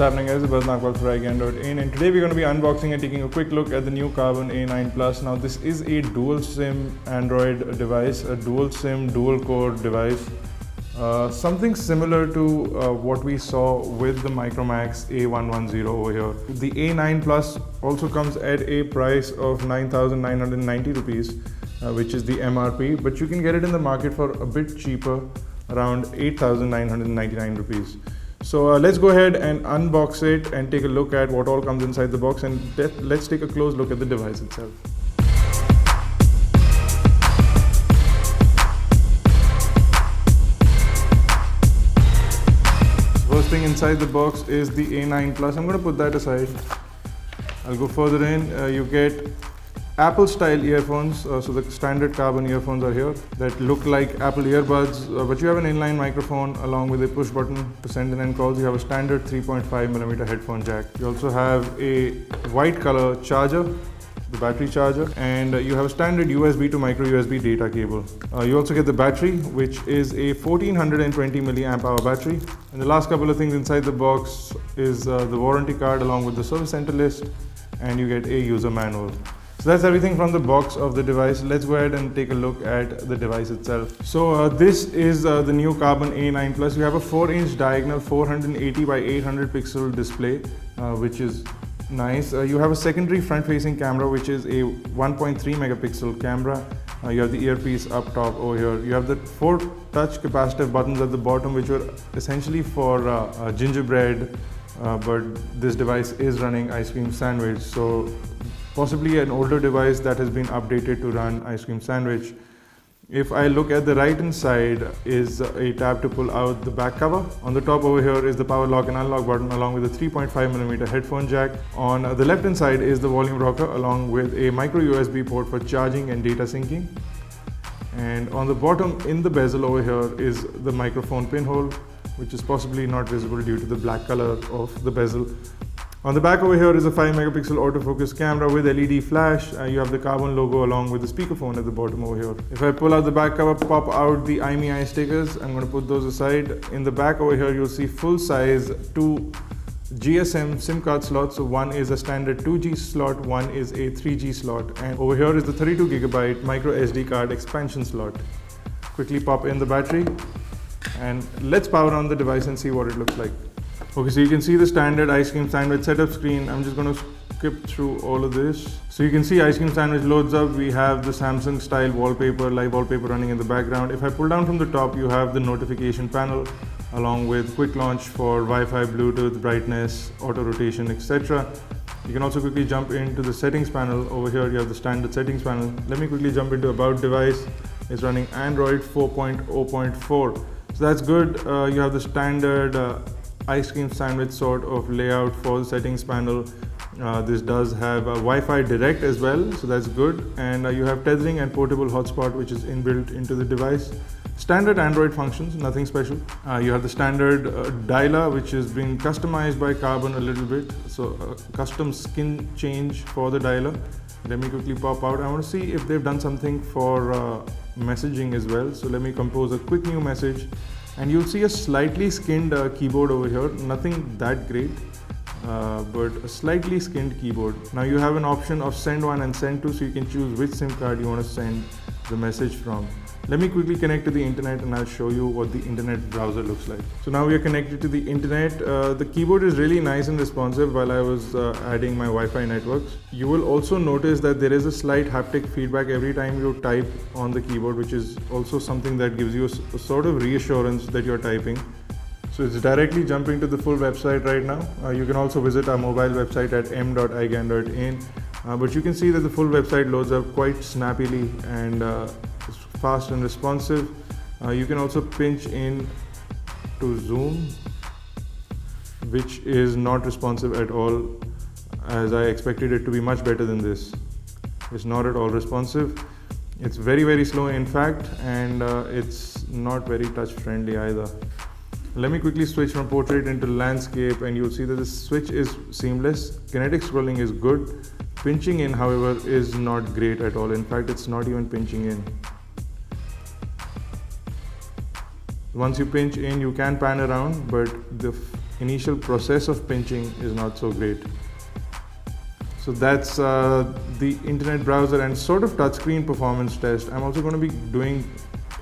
happening guys, it's Nakwal for iGyaan.in, and today we're going to be unboxing and taking a quick look at the new KARBONN A9 Plus. Now this is a dual SIM Android device, a dual SIM dual core device. Something similar to what we saw with the Micromax A110 over here. The A9 Plus also comes at a price of 9,990 rupees, which is the MRP, but you can get it in the market for a bit cheaper, around 8,999 rupees. So let's go ahead and unbox it and take a look at what all comes inside the box, and let's take a close look at the device itself. First thing inside the box is the A9 Plus. I'm going to put that aside. I'll go further in. You get Apple style earphones, so the standard KARBONN earphones are here that look like Apple earbuds, but you have an inline microphone along with a push button to send and end calls. You have a standard 3.5mm headphone jack. You also have a white color charger, the battery charger, and you have a standard USB to micro USB data cable. You also get the battery, which is a 1420 milliamp hour battery. And the last couple of things inside the box is the warranty card along with the service center list, and you get a user manual. So that's everything from the box of the device. Let's go ahead and take a look at the device itself. So this is the new KARBONN A9 Plus. You have a 4-inch diagonal 480 by 800 pixel display, which is nice. You have a secondary front-facing camera, which is a 1.3 megapixel camera. You have the earpiece up top over here. You have the 4 touch capacitive buttons at the bottom, which were essentially for gingerbread, but this device is running ice cream sandwich. So possibly an older device that has been updated to run ice cream sandwich. If I look at the right hand side is a tab to pull out the back cover. On the top over here is the power lock and unlock button along with a 3.5mm headphone jack. On the left hand side is the volume rocker along with a micro USB port for charging and data syncing. And on the bottom in the bezel over here is the microphone pinhole, which is possibly not visible due to the black color of the bezel. On the back over here is a 5 megapixel autofocus camera with LED flash. You have the KARBONN logo along with the speakerphone at the bottom over here. If I pull out the back cover, pop out the iMeI stickers. I'm going to put those aside. In the back over here, you'll see full size 2 GSM SIM card slots. So one is a standard 2G slot, one is a 3G slot. And over here is the 32GB micro SD card expansion slot. Quickly pop in the battery and let's power on the device and see what it looks like. Okay, so you can see the standard ice cream sandwich setup screen. I'm just going to skip through all of this. So you can see ice cream sandwich loads up. We have the Samsung style wallpaper, live wallpaper running in the background. If I pull down from the top, you have the notification panel along with quick launch for Wi-Fi, Bluetooth, brightness, auto rotation, etc. You can also quickly jump into the settings panel. Over here you have the standard settings panel. Let me quickly jump into about device. It's running Android 4.0.4. So that's good. You have the standard ice cream sandwich sort of layout for the settings panel. This does have a Wi-Fi direct as well, so that's good. And you have tethering and portable hotspot, which is inbuilt into the device. Standard Android functions, nothing special. You have the standard dialer, which has been customized by KARBONN a little bit. So custom skin change for the dialer. Let me quickly pop out. I want to see if they've done something for messaging as well. So let me compose a quick new message. And you'll see a slightly skinned keyboard over here, nothing that great, but a slightly skinned keyboard. Now you have an option of send one and send two, so you can choose which SIM card you want to send the message from. Let me quickly connect to the internet and I'll show you what the internet browser looks like. So now we are connected to the internet. The keyboard is really nice and responsive while I was adding my Wi-Fi networks. You will also notice that there is a slight haptic feedback every time you type on the keyboard, which is also something that gives you a sort of reassurance that you're typing. So it's directly jumping to the full website right now. You can also visit our mobile website at m.iGyaan.in. But you can see that the full website loads up quite snappily and it's fast and responsive. You can also pinch in to zoom, which is not responsive at all, as I expected it to be much better than this. It's not at all responsive. It's very, very slow in fact, and it's not very touch friendly either. Let me quickly switch from portrait into landscape and you'll see that the switch is seamless. Kinetic scrolling is good. Pinching in, however, is not great at all. In fact, it's not even pinching in. Once you pinch in, you can pan around, but the initial process of pinching is not so great. So that's the internet browser and sort of touchscreen performance test. I'm also going to be doing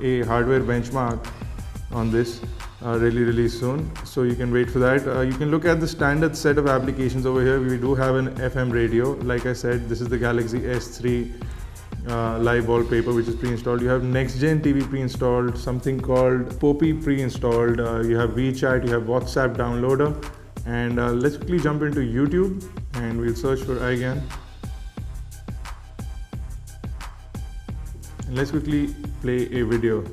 a hardware benchmark on this really soon, so you can wait for that. You can look at the standard set of applications over here. We do have an FM radio. Like I said, this is the Galaxy S3 live wallpaper, which is pre-installed. You have next gen TV pre-installed, something called Poppy pre-installed, you have WeChat, you have WhatsApp downloader, and let's quickly jump into YouTube and we'll search for iGyaan. And let's quickly play a video.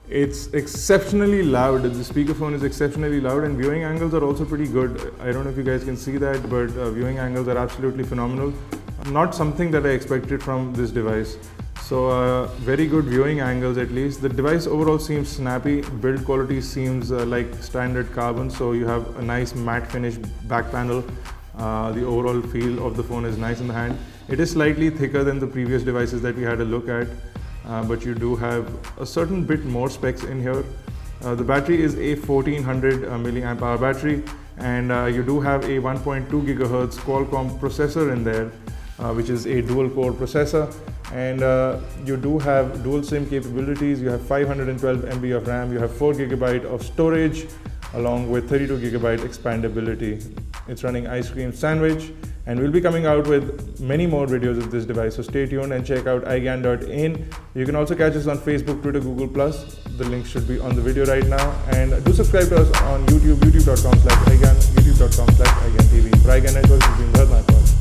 It's exceptionally loud. The speakerphone is exceptionally loud, and viewing angles are also pretty good. I don't know if you guys can see that, but viewing angles are absolutely phenomenal. Not something that I expected from this device. So very good viewing angles at least. The device overall seems snappy. Build quality seems like standard carbon, so you have a nice matte finish back panel. The overall feel of the phone is nice in the hand. It is slightly thicker than the previous devices that we had a look at. But you do have a certain bit more specs in here. The battery is a 1400 milliamp hour battery, and you do have a 1.2 gigahertz Qualcomm processor in there, which is a dual core processor, and you do have dual SIM capabilities. You have 512 MB of RAM, you have 4 GB of storage along with 32 GB expandability. It's running Ice Cream Sandwich, and we'll be coming out with many more videos of this device, so stay tuned and check out iGyaan.in. You can also catch us on Facebook, Twitter, Google+. The link should be on the video right now, and do subscribe to us on YouTube, youtube.com/iGyaan, youtube.com/iGyaanTV. For iGyaan Network, this has been Bharat.